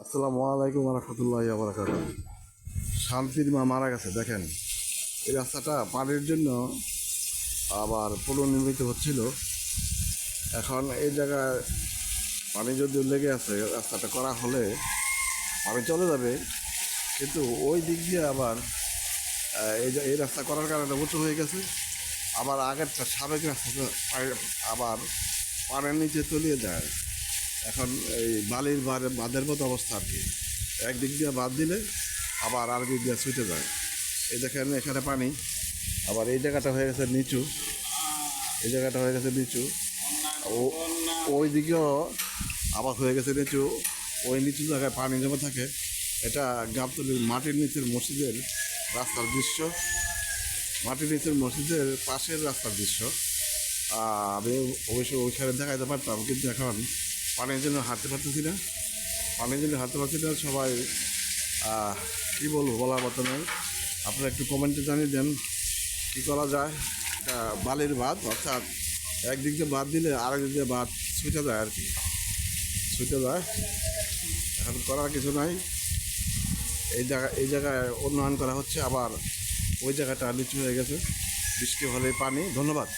আসসালামু আলাইকুম রহমতুল্লাহি ওয়া বারাকাতুহু। শান্তির মা মারা গেছে দেখেন। এই রাস্তাটা পানির জন্য আবার পুনর্নির্মিত হচ্ছিল। এখন এই জায়গায় পানি যদি লেগে আছে, রাস্তাটা করা হলে পানি চলে যাবে, কিন্তু ওই দিক দিয়ে আবার এই রাস্তা করার কারণে উঁচু হয়ে গেছে। আবার আগেরটা সাবেক রাস্তাটা আবার পানির নিচে তলিয়ে যায়। এখন এই বালির বাঁধের মতো অবস্থা আর কি। একদিক দিয়ে বাঁধ দিলে আবার আর দিক দিয়ে ছুটে যায়। এই দেখেন এখানে পানি, আবার এই জায়গাটা হয়ে গেছে নিচু, এই জায়গাটা হয়ে গেছে নিচু, ও ওই দিকেও আবার হয়ে গেছে নিচু। ওই নিচু জায়গায় পানি জমা থাকে। এটা গাবতলীর মাটির নিচের মসজিদের রাস্তার দৃশ্য, মাটির নিচের মসজিদের পাশের রাস্তার দৃশ্য। আমি অবশ্য ওইখানে দেখাইতে পারতাম, কিন্তু এখন পানির জন্য হাঁটতে পারতেছি না। পানির জন্য হাঁটতে পারছি না। সবাই কী বলবো, বলার মতো নয়। আপনারা একটু কমেন্টে জানিয়ে দেন কী করা যায়। এটা বালির বাঁধ, অর্থাৎ একদিক দিয়ে বাদ দিলে আরেক দিয়ে বাঁধ ছুটে যায় আর কি, ছুটে যায়। এখন করার কিছু নাই। এই জায়গায় উন্নয়ন করা হচ্ছে, আবার ওই জায়গাটা নিচু হয়ে গেছে। বৃষ্টি হলে পানি। ধন্যবাদ।